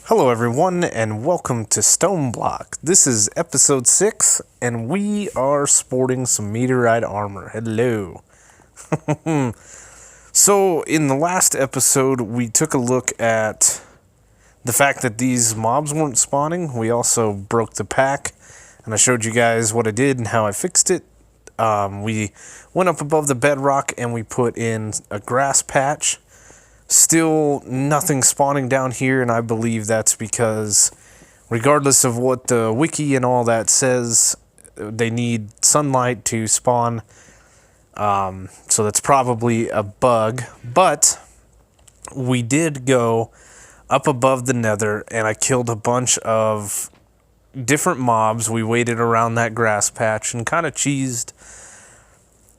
Hello everyone and welcome to Stoneblock. This is episode 6 and we are sporting some meteorite armor. Hello. So in the last episode we took a look at the fact that these mobs weren't spawning. We also broke the pack and I showed you guys what I did and how I fixed it. We went up above the bedrock and we put in a grass patch. Still nothing spawning down here, and I believe that's because regardless of what the wiki and all that says, they need sunlight to spawn. So that's probably a bug, but we did go up above the nether and I killed a bunch of different mobs. We waited around that grass patch and kind of cheesed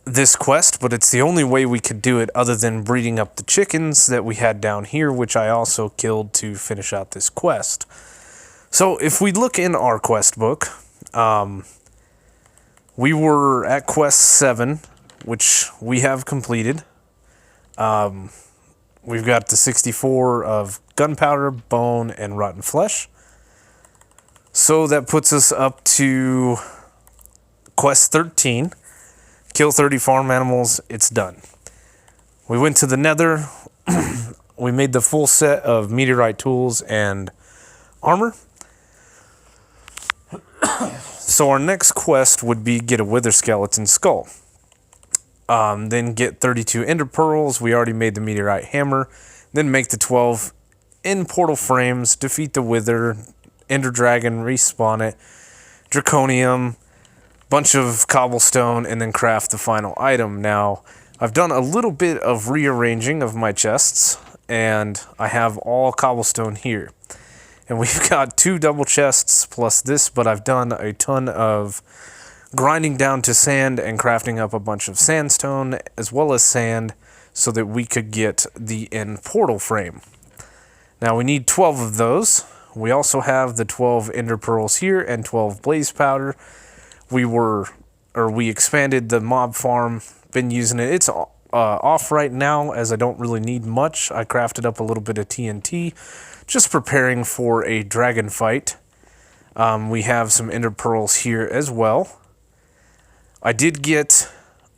this quest, but it's the only way we could do it other than breeding up the chickens that we had down here, which I also killed to finish out this quest. So if we look in our quest book, we were at quest 7, which we have completed. We've got the 64 of gunpowder, bone, and rotten flesh. So that puts us up to quest 13. Kill 30 farm animals, it's done. We went to the nether, we made the full set of meteorite tools and armor. So our next quest would be get a wither skeleton skull. Then get 32 ender pearls, we already made the meteorite hammer. Then make the 12 end portal frames, defeat the wither, ender dragon, respawn it, draconium, bunch of cobblestone, and then craft the final item. Now, I've done a little bit of rearranging of my chests, and I have all cobblestone here. And we've got 2 double chests plus this, but I've done a ton of grinding down to sand and crafting up a bunch of sandstone as well as sand so that we could get the end portal frame. Now, we need 12 of those. We also have the 12 ender pearls here and 12 blaze powder. We expanded the mob farm, been using it. It's off right now as I don't really need much. I crafted up a little bit of TNT, just preparing for a dragon fight. We have some ender pearls here as well. I did get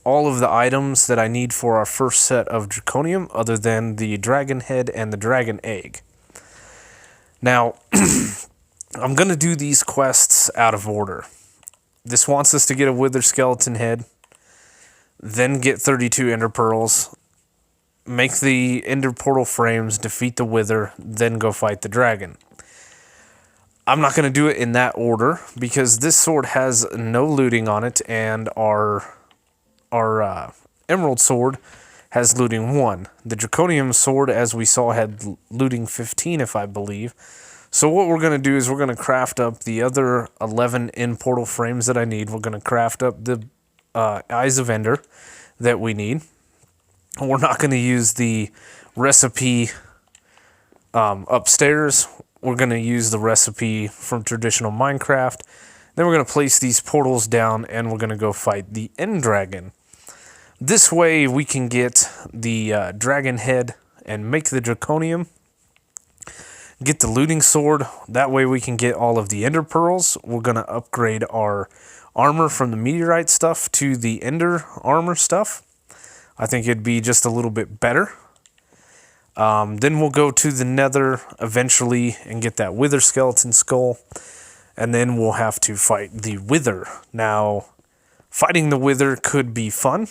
all of the items that I need for our first set of draconium, other than the dragon head and the dragon egg. Now, I'm going to do these quests out of order. This wants us to get a wither skeleton head, then get 32 ender pearls, make the ender portal frames, defeat the wither, then go fight the dragon. I'm not going to do it in that order because this sword has no looting on it, and our emerald sword has looting 1. The draconium sword, as we saw, had looting 15, if I believe. So what we're going to do is we're going to craft up the other 11 end portal frames that I need. We're going to craft up the Eyes of Ender that we need. We're not going to use the recipe upstairs. We're going to use the recipe from traditional Minecraft. Then we're going to place these portals down and we're going to go fight the end dragon. This way we can get the dragon head and make the draconium. Get the looting sword. That way we can get all of the ender pearls. We're going to upgrade our armor from the meteorite stuff to the ender armor stuff. I think it'd be just a little bit better. Then we'll go to the nether eventually and get that wither skeleton skull. And then we'll have to fight the wither. Now, fighting the wither could be fun.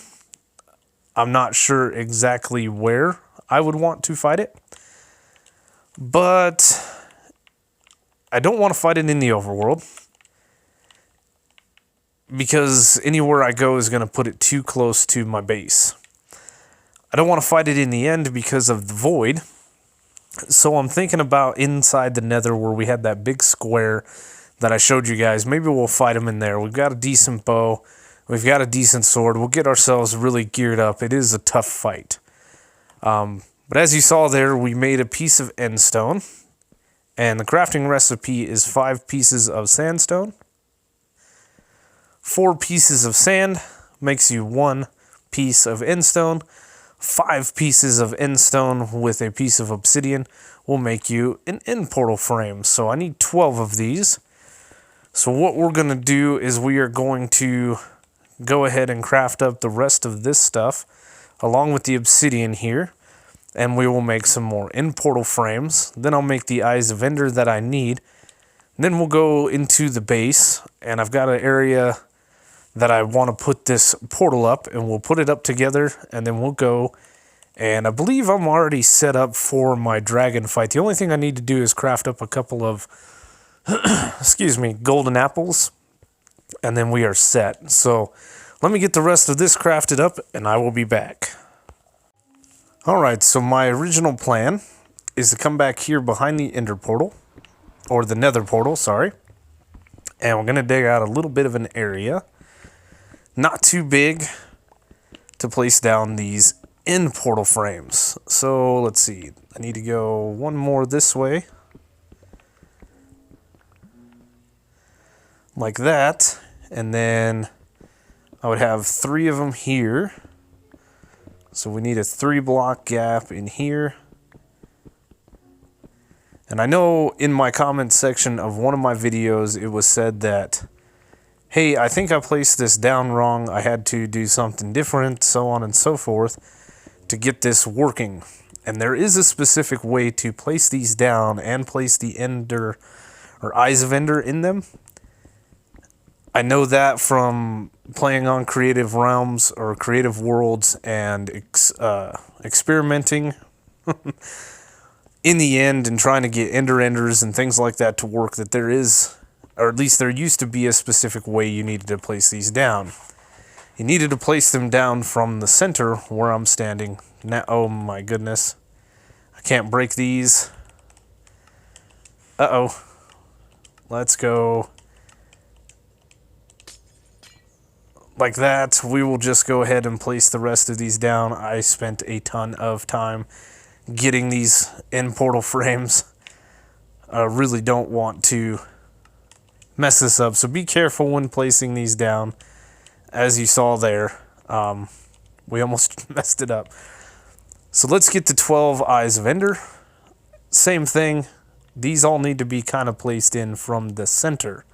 I'm not sure exactly where I would want to fight it. But I don't want to fight it in the overworld, because anywhere I go is going to put it too close to my base. I don't want to fight it in the end because of the void. So I'm thinking about inside the nether where we had that big square that I showed you guys. Maybe we'll fight them in there. We've got a decent bow. We've got a decent sword. We'll get ourselves really geared up. It is a tough fight. But as you saw there, we made a piece of endstone, and the crafting recipe is 5 pieces of sandstone. 4 pieces of sand makes you 1 piece of endstone. 5 pieces of endstone with a piece of obsidian will make you an end portal frame. So I need 12 of these. So what we're going to do is we are going to go ahead and craft up the rest of this stuff along with the obsidian here, and we will make some more end portal frames. Then I'll make the eyes of ender that I need. Then we'll go into the base, and I've got an area that I want to put this portal up, and we'll put it up together, and then we'll go. And I believe I'm already set up for my dragon fight. The only thing I need to do is craft up a couple of excuse me, golden apples, and then we are set. So let me get the rest of this crafted up, and I will be back. Alright, so my original plan is to come back here behind the ender portal, or the nether portal, sorry, and we're going to dig out a little bit of an area, not too big, to place down these end portal frames. So let's see, I need to go one more this way, like that, and then I would have 3 of them here. So we need a 3-block gap in here. And I know in my comment section of one of my videos it was said that, hey, I think I placed this down wrong, I had to do something different, so on and so forth, to get this working. And there is a specific way to place these down and place the ender, or eyes of ender, in them. I know that from playing on Creative Realms or Creative Worlds and experimenting in the end and trying to get enders and things like that to work, that there is, or at least there used to be, a specific way you needed to place these down. You needed to place them down from the center where I'm standing. Now, oh my goodness. I can't break these. Uh-oh. Let's go like that. We will just go ahead and place the rest of these down. I spent a ton of time getting these end portal frames. I really don't want to mess this up, so be careful when placing these down. As you saw there, we almost messed it up. So let's get to 12 eyes of ender. Same thing, these all need to be kind of placed in from the center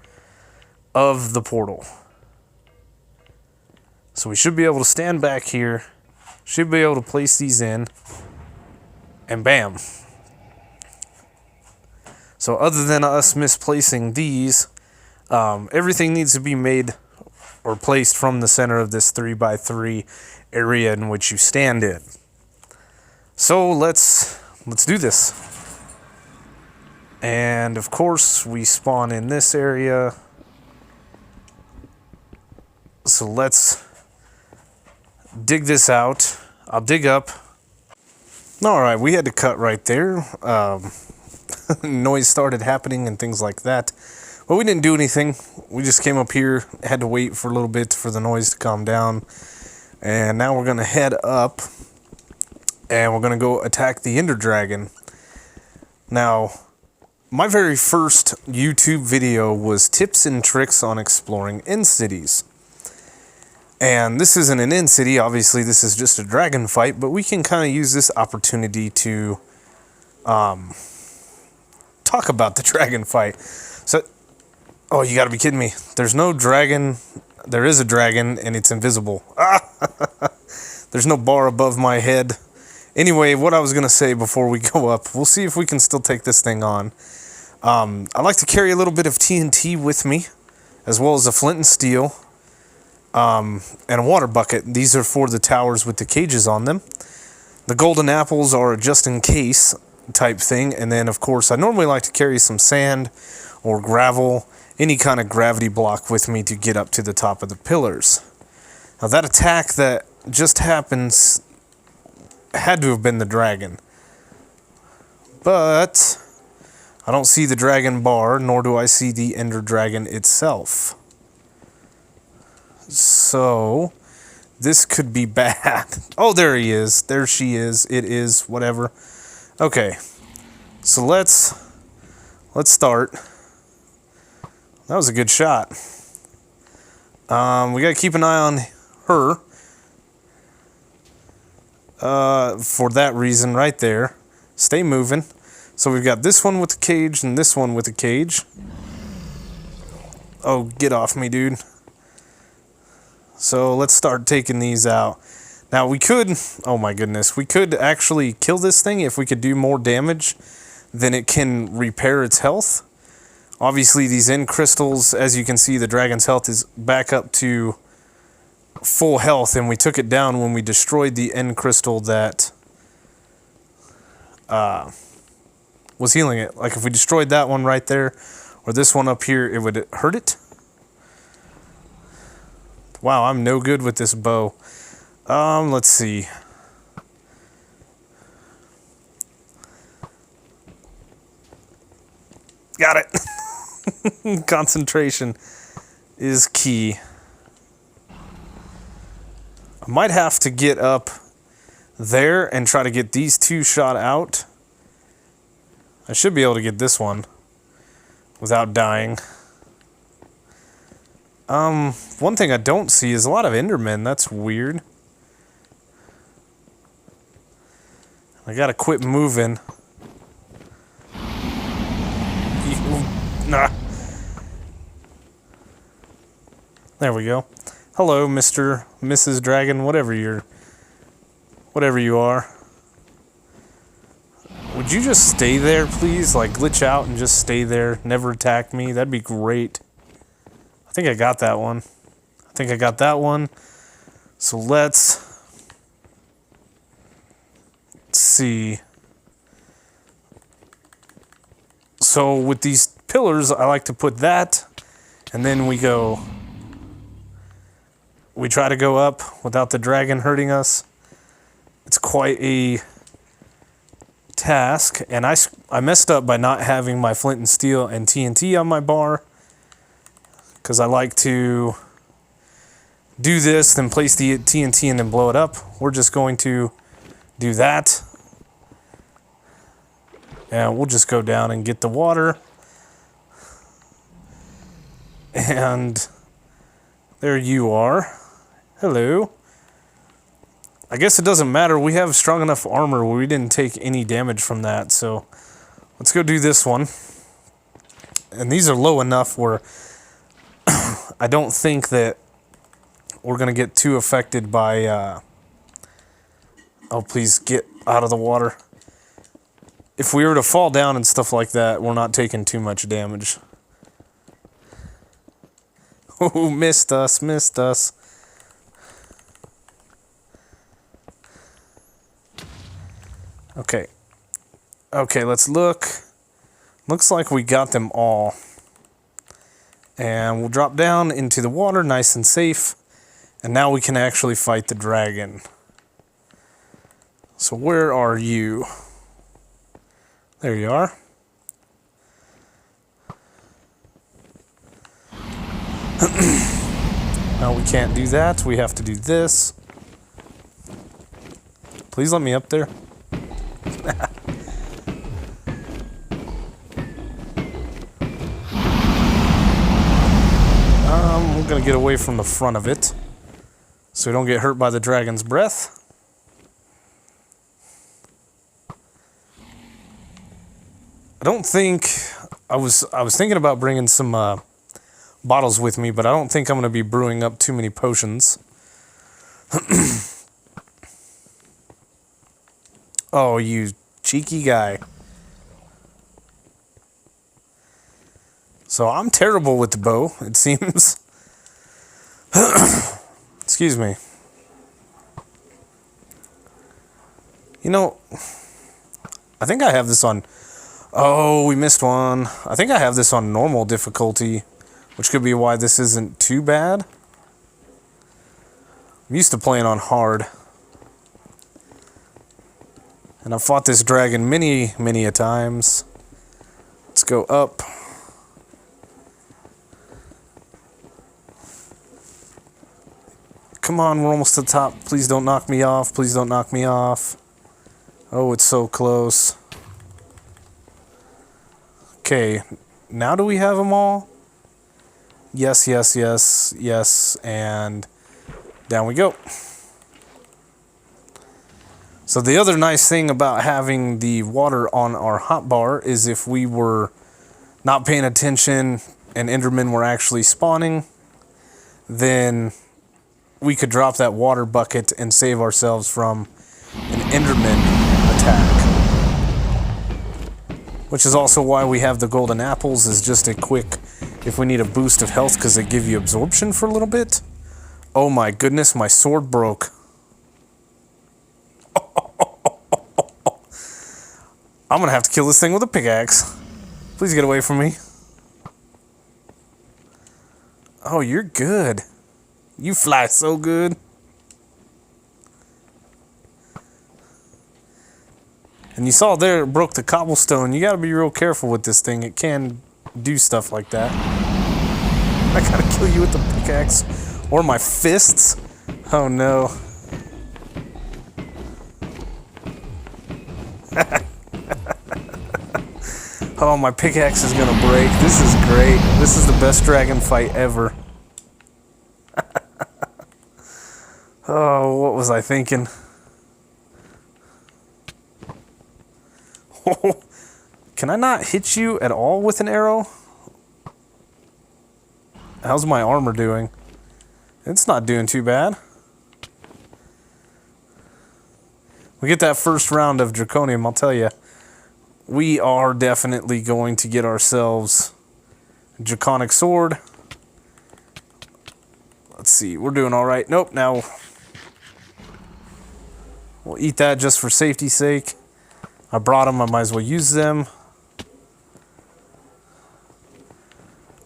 of the portal. So we should be able to stand back here, should be able to place these in, and bam. So other than us misplacing these, everything needs to be made or placed from the center of this 3x3 area in which you stand in. So let's do this. And of course we spawn in this area. So let's dig this out. I'll dig up. Alright, we had to cut right there. Noise started happening and things like that. But we didn't do anything. We just came up here, had to wait for a little bit for the noise to calm down. And now we're going to head up and we're going to go attack the Ender Dragon. Now, my very first YouTube video was tips and tricks on exploring end cities. And this isn't an end city, obviously this is just a dragon fight, but we can kind of use this opportunity to talk about the dragon fight. So, oh, you gotta be kidding me. There's no dragon, there is a dragon, and it's invisible. There's no bar above my head. Anyway, what I was gonna say before we go up, we'll see if we can still take this thing on. I like to carry a little bit of TNT with me, as well as a flint and steel. And a water bucket. These are for the towers with the cages on them. The golden apples are a just in case type thing. And then, of course, I normally like to carry some sand or gravel, any kind of gravity block with me to get up to the top of the pillars. Now, that attack that just happens had to have been the dragon. But I don't see the dragon bar, nor do I see the Ender Dragon itself. So, this could be bad. Oh, there he is. There she is. It is. Whatever. Okay. So, let's start. That was a good shot. We gotta keep an eye on her. For that reason right there. Stay moving. So we've got this one with a cage and this one with a cage. Oh, get off me, dude. So let's start taking these out. Now we could, oh my goodness, we could actually kill this thing if we could do more damage than it can repair its health. Obviously these end crystals, as you can see, the dragon's health is back up to full health, and we took it down when we destroyed the end crystal that was healing it. Like if we destroyed that one right there, or this one up here, it would hurt it. Wow, I'm no good with this bow. Let's see. Got it. Concentration is key. I might have to get up there and try to get these two shot out. I should be able to get this one without dying. One thing I don't see is a lot of Endermen. That's weird. I gotta quit moving. Nah. There we go. Hello, Mr. Mrs. Dragon, whatever you are. Would you just stay there, please? Like, glitch out and just stay there. Never attack me. That'd be great. I think I got that one. So let's see. So with these pillars, I like to put that, and then we try to go up without the dragon hurting us. It's quite a task, and I messed up by not having my flint and steel and TNT on my bar, because I like to do this, then place the TNT and then blow it up. We're just going to do that, and we'll just go down and get the water, and there you are. Hello. I guess it doesn't matter. We have strong enough armor where we didn't take any damage from that. So let's go do this one. And these are low enough where I don't think that we're going to get too affected by... oh, please get out of the water. If we were to fall down and stuff like that, we're not taking too much damage. Oh, missed us. Okay, let's look. Looks like we got them all. And we'll drop down into the water nice and safe. And now we can actually fight the dragon. So where are you? There you are. No, we can't do that. We have to do this. Please let me up there. We're gonna get away from the front of it so we don't get hurt by the dragon's breath. I don't think I was thinking about bringing some bottles with me, but I don't think I'm gonna be brewing up too many potions. Oh, you cheeky guy. So I'm terrible with the bow, it seems. Excuse me. You know, I think I have this on... Oh, we missed one. I think I have this on normal difficulty, which could be why this isn't too bad. I'm used to playing on hard. And I've fought this dragon many, many a times. Let's go up. Come on, we're almost to the top. Please don't knock me off. Please don't knock me off. Oh, it's so close. Okay, now do we have them all? Yes, yes, yes, yes, and down we go. So the other nice thing about having the water on our hotbar is if we were not paying attention and Endermen were actually spawning, then we could drop that water bucket and save ourselves from an Enderman attack. Which is also why we have the golden apples, is just a quick, if we need a boost of health, because they give you absorption for a little bit. Oh my goodness, my sword broke. I'm gonna have to kill this thing with a pickaxe. Please get away from me. Oh, you're good. You fly so good. And you saw there, it broke the cobblestone. You gotta be real careful with this thing. It can do stuff like that. I gotta kill you with the pickaxe. Or my fists. Oh no. Oh, my pickaxe is gonna break. This is great. This is the best dragon fight ever. Oh, what was I thinking? Can I not hit you at all with an arrow? How's my armor doing? It's not doing too bad. We get that first round of Draconium, I'll tell you. We are definitely going to get ourselves a Draconic Sword. Let's see, we're doing all right. Nope, now we'll eat that just for safety's sake. I brought them, I might as well use them.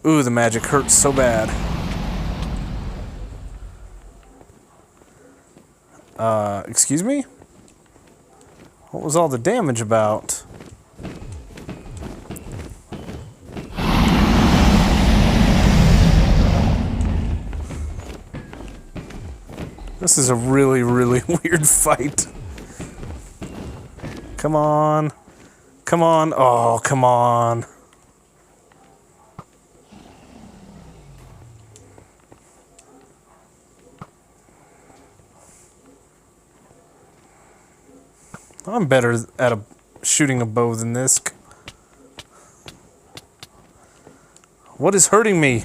Ooh, the magic hurts so bad. Excuse me? What was all the damage about? This is a really, really weird fight. Come on. Come on. Oh, come on. I'm better at shooting a bow than this. What is hurting me?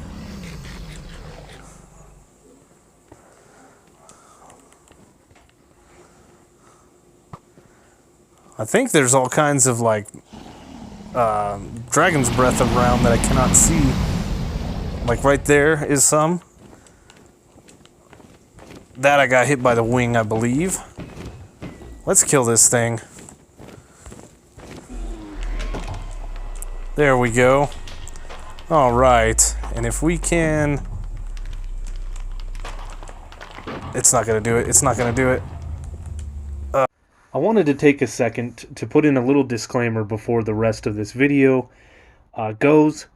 I think there's all kinds of like dragon's breath around that I cannot see. Like right there is some. That I got hit by the wing, I believe. Let's kill this thing. There we go. Alright, and if we can... It's not gonna do it, it's not gonna do it. I wanted to take a second to put in a little disclaimer before the rest of this video goes.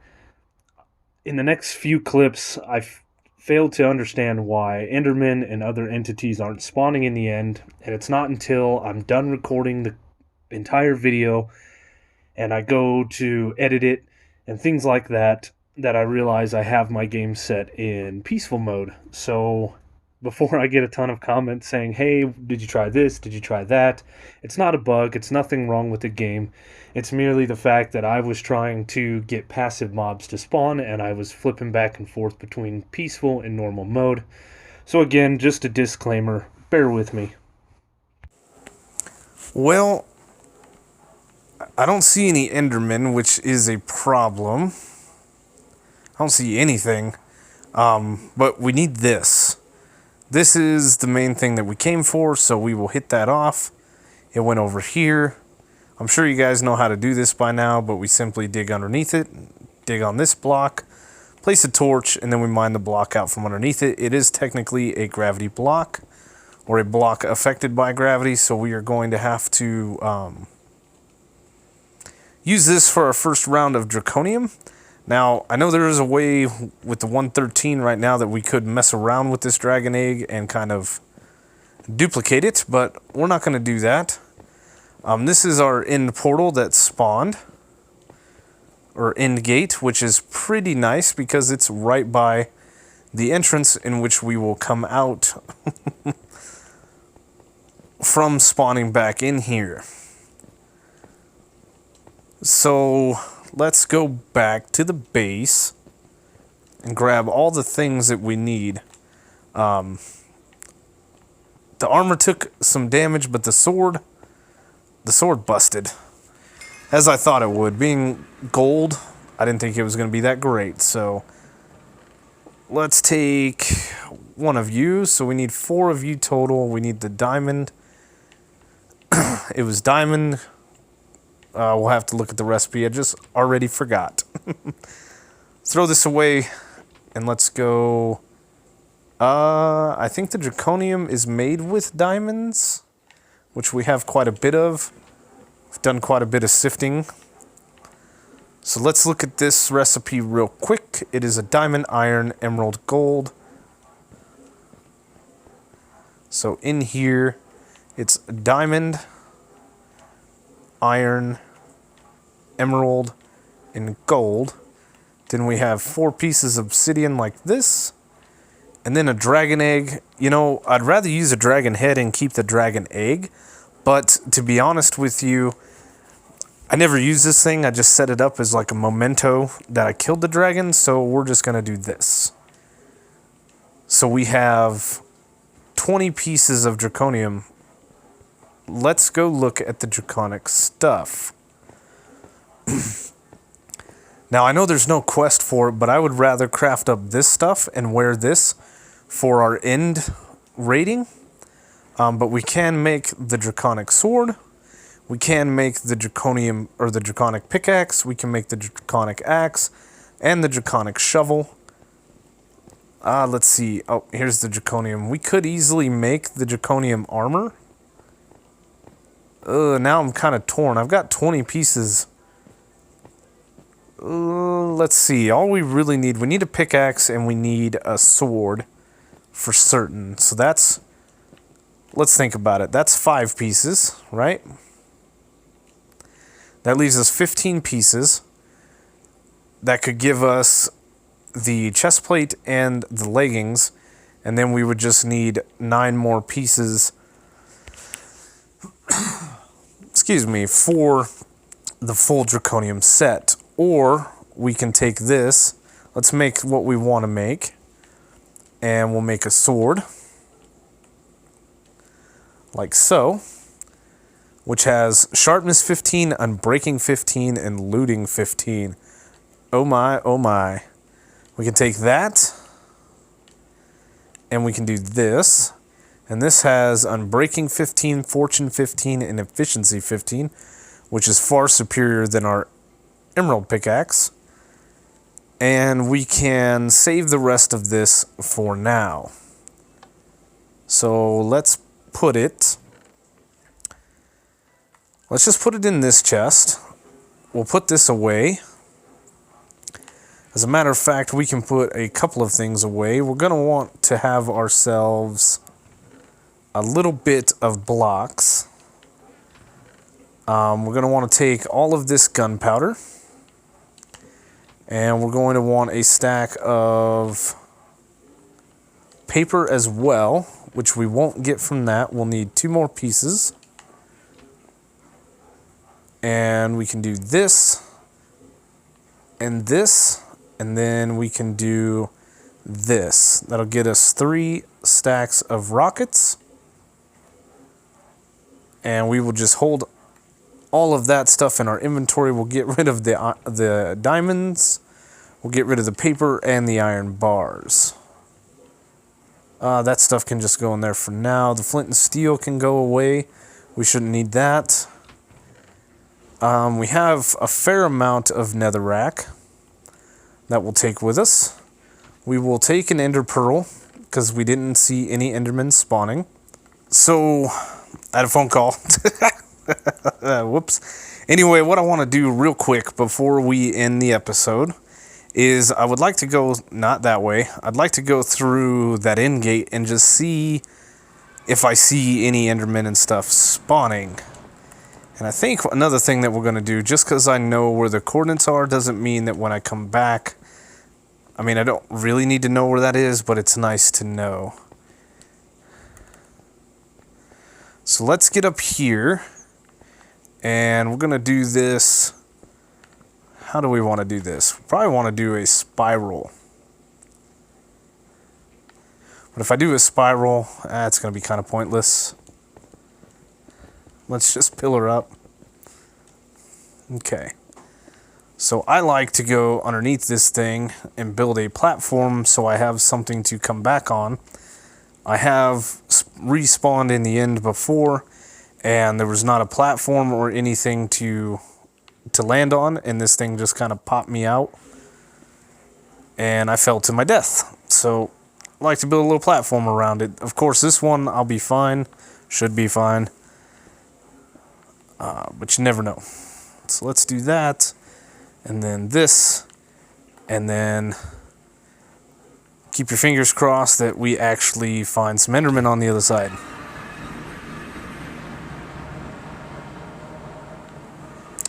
In the next few clips, I've failed to understand why Endermen and other entities aren't spawning in the end, and it's not until I'm done recording the entire video and I go to edit it and things like that that I realize I have my game set in peaceful mode. So before I get a ton of comments saying, hey, did you try this? Did you try that? It's not a bug. It's nothing wrong with the game. It's merely the fact that I was trying to get passive mobs to spawn, and I was flipping back and forth between peaceful and normal mode. So again, just a disclaimer. Bear with me. Well, I don't see any Endermen, which is a problem. I don't see anything. But we need this. This is the main thing that we came for, so we will hit that off. It went over here. I'm sure you guys know how to do this by now, but we simply dig underneath it, dig on this block, place a torch, and then we mine the block out from underneath it. It is technically a gravity block, or a block affected by gravity, so we are going to have to use this for our first round of Draconium. Now, I know there is a way with the 113 right now that we could mess around with this dragon egg and kind of duplicate it, but we're not going to do that. This is our end portal that spawned, or end gate, which is pretty nice because it's right by the entrance in which we will come out. from spawning back in here. So let's go back to the base and grab all the things that we need. The armor took some damage, but the sword busted. As I thought it would. Being gold, I didn't think it was going to be that great. So let's take one of you. So we need 4 of you total. We need the diamond. It was diamond. We'll have to look at the recipe. I just already forgot. Throw this away and let's go. I think the draconium is made with diamonds, which we have quite a bit of. We've done quite a bit of sifting. So let's look at this recipe real quick. It is a diamond, iron, emerald, gold. So in here, it's diamond, iron, emerald, and gold. Then we have 4 pieces of obsidian like this. And then a dragon egg. You know, I'd rather use a dragon head and keep the dragon egg. But to be honest with you, I never use this thing. I just set it up as like a memento that I killed the dragon. So we're just going to do this. So we have 20 pieces of draconium. Let's go look at the draconic stuff. Now, I know there's no quest for it, but I would rather craft up this stuff and wear this for our end rating. But we can make the draconic sword. We can make the draconium or the draconic pickaxe. We can make the draconic axe and the draconic shovel. Let's see. Oh, here's the draconium. We could easily make the draconium armor. Now I'm kind of torn. I've got 20 pieces. Let's see. All we really need, we need a pickaxe and we need a sword for certain. So that's, let's think about it. That's 5 pieces, right? That leaves us 15 pieces. That could give us the chest plate and the leggings. And then we would just need 9 more pieces. Excuse me, for the full draconium set. Or we can take this. Let's make what we want to make. And we'll make a sword. Like so. Which has sharpness 15, unbreaking 15, and looting 15. Oh my, oh my. We can take that. And we can do this. And this has unbreaking 15, fortune 15, and efficiency 15. Which is far superior than our emerald pickaxe. And we can save the rest of this for now. So let's put it. Let's just put it in this chest. We'll put this away. As a matter of fact, we can put a couple of things away. We're going to want to have ourselves a little bit of blocks. We're going to want to take all of this gunpowder. And we're going to want a stack of paper as well, which we won't get from that. We'll need 2 more pieces. And we can do this and this, and then we can do this. That'll get us 3 stacks of rockets. And we will just hold all of that stuff in our inventory. We'll get rid of the diamonds. We'll get rid of the paper and the iron bars. That stuff can just go in there for now. The flint and steel can go away. We shouldn't need that. We have a fair amount of netherrack that we'll take with us. We will take an ender pearl because we didn't see any endermen spawning. So I had a phone call. Whoops. Anyway, what I want to do real quick before we end the episode is I would like to go, not that way, I'd like to go through that end gate and just see if I see any endermen and stuff spawning. And I think another thing that we're going to do, just because I know where the coordinates are, doesn't mean that when I come back, I mean, I don't really need to know where that is, but it's nice to know. So let's get up here, and we're going to do this. How do we want to do this? We probably want to do a spiral. But if I do a spiral, it's going to be kind of pointless. Let's just pillar up. Okay. So I like to go underneath this thing and build a platform so I have something to come back on. I have respawned in the end before, and there was not a platform or anything to land on, and this thing just kind of popped me out, and I fell to my death. So I like to build a little platform around it. Of course, this one I'll be fine, should be fine, but you never know. So let's do that, and then this, and then keep your fingers crossed that we actually find some Endermen on the other side.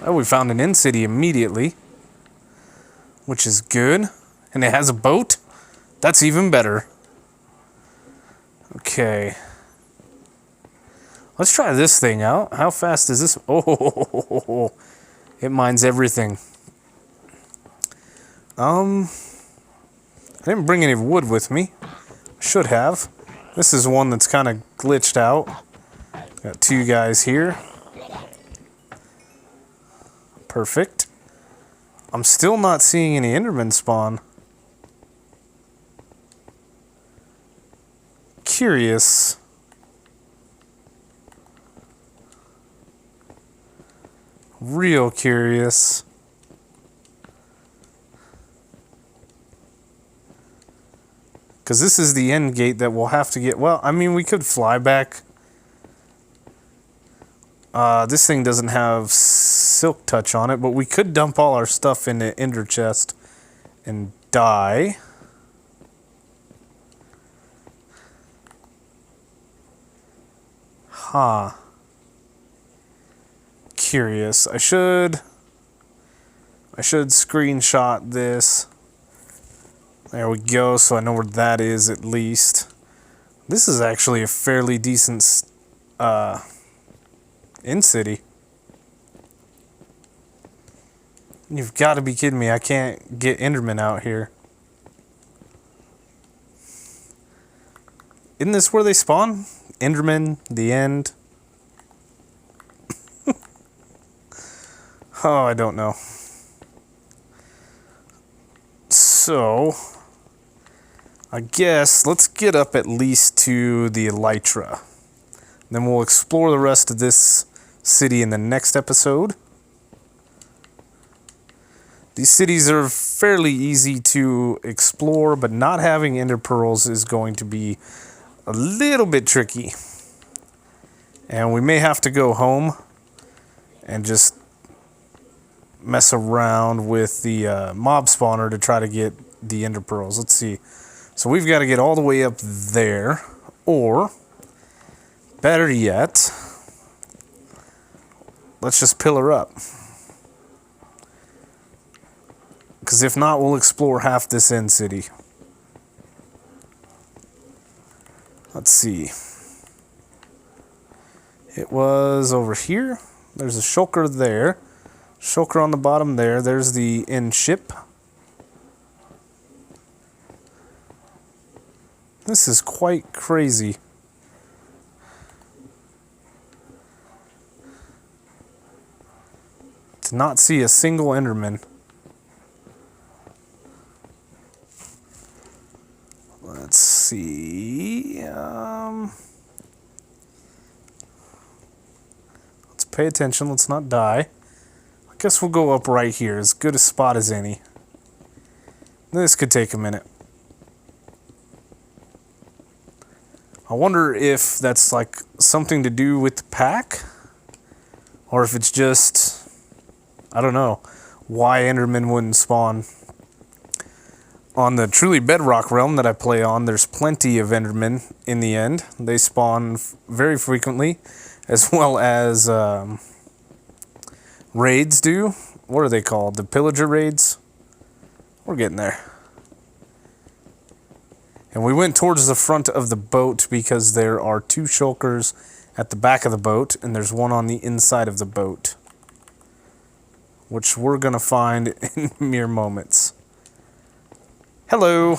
Oh, we found an end city immediately, which is good. And it has a boat? That's even better. Okay. Let's try this thing out. How fast is this? Oh, it mines everything. I didn't bring any wood with me. Should have. This is one that's kind of glitched out. Got two guys here. Perfect. I'm still not seeing any Endermen spawn. Curious. Real curious. Because this is the end gate that we'll have to get. Well, I mean, we could fly back. This thing doesn't have silk touch on it, but we could dump all our stuff in the ender chest and die. Huh. Curious. I should screenshot this. There we go, so I know where that is at least. This is actually a fairly decent end city. You've got to be kidding me. I can't get Endermen out here. Isn't this where they spawn? Endermen, the end. Oh, I don't know. So, I guess let's get up at least to the Elytra. Then we'll explore the rest of this city in the next episode. These cities are fairly easy to explore, but not having ender pearls is going to be a little bit tricky. And we may have to go home and just mess around with the mob spawner to try to get the ender pearls. Let's see. So we've got to get all the way up there, or better yet, let's just pillar up. Because if not, we'll explore half this end city. Let's see. It was over here. There's a shulker there. Shulker on the bottom there. There's the end ship. This is quite crazy. To not see a single Enderman. Let's see. Let's pay attention. Let's not die. I guess we'll go up right here. As good a spot as any. This could take a minute. I wonder if that's like something to do with the pack, or if it's just, I don't know, why Endermen wouldn't spawn. On the truly Bedrock realm that I play on, there's plenty of Endermen in the end. They spawn very frequently, as well as raids do. What are they called? The pillager raids? We're getting there. And we went towards the front of the boat because there are two shulkers at the back of the boat, and there's one on the inside of the boat, which we're going to find in mere moments. Hello.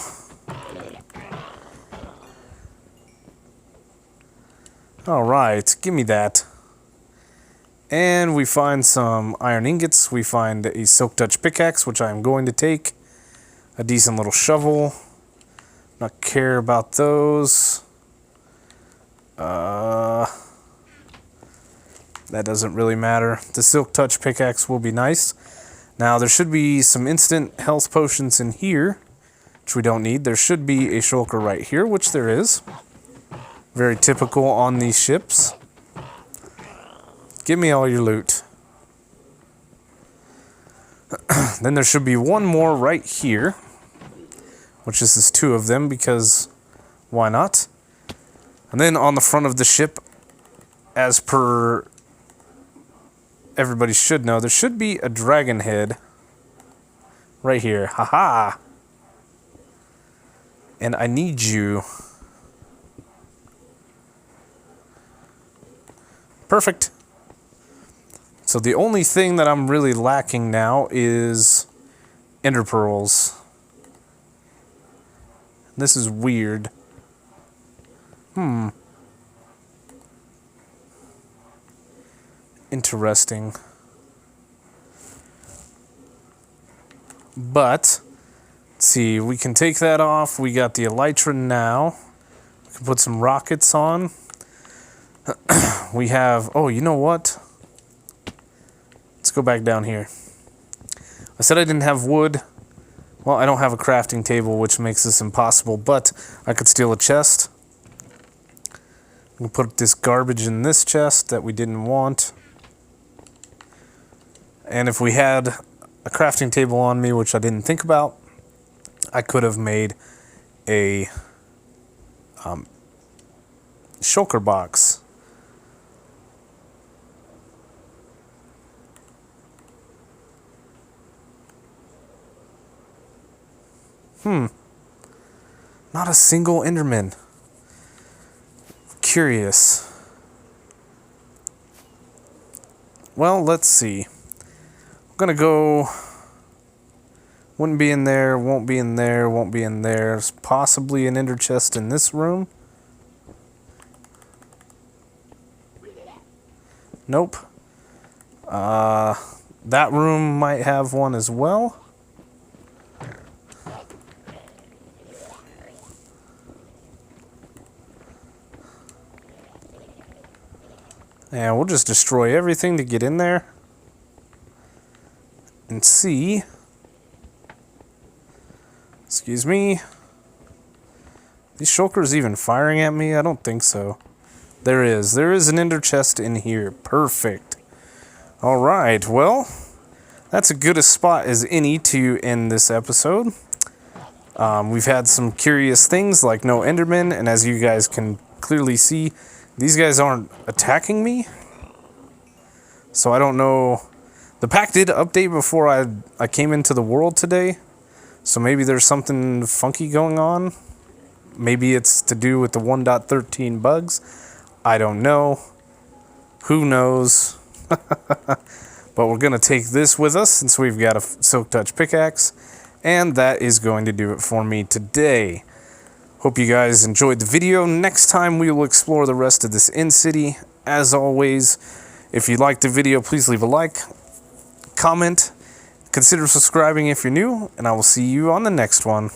Alright, give me that. And we find some iron ingots. We find a silk touch pickaxe, which I'm going to take. A decent little shovel. Not care about those. That doesn't really matter. The silk touch pickaxe will be nice. Now there should be some instant health potions in here, which we don't need. There should be a shulker right here, which there is. Very typical on these ships. Give me all your loot. Then there should be one more right here, which is two of them, because why not? And then on the front of the ship, as per everybody should know, there should be a dragon head right here. Haha! And I need you. Perfect. So the only thing that I'm really lacking now is ender pearls. This is weird. Interesting. But, let's see, we can take that off. We got the elytra now. We can put some rockets on. We have, oh, you know what? Let's go back down here. I said I didn't have wood. Well, I don't have a crafting table, which makes this impossible, but I could steal a chest. We can put this garbage in this chest that we didn't want. And if we had a crafting table on me, which I didn't think about, I could have made a shulker box. Not a single Enderman. Curious. Well, let's see. I'm gonna go. Wouldn't be in there, won't be in there, won't be in there. There's possibly an ender chest in this room. Nope. That room might have one as well. And we'll just destroy everything to get in there and see. Excuse me. These shulkers even firing at me? I don't think so. There is. There is an ender chest in here. Perfect. Alright, well, that's a good a spot as any to end this episode. We've had some curious things like no endermen, and as you guys can clearly see, these guys aren't attacking me, so I don't know. The pack did update before I came into the world today, so maybe there's something funky going on. Maybe it's to do with the 1.13 bugs. I don't know. Who knows? But we're going to take this with us since we've got a silk touch pickaxe, and that is going to do it for me today. Hope you guys enjoyed the video. Next time we will explore the rest of this end city. As always, if you liked the video, please leave a like, comment, consider subscribing if you're new, and I will see you on the next one.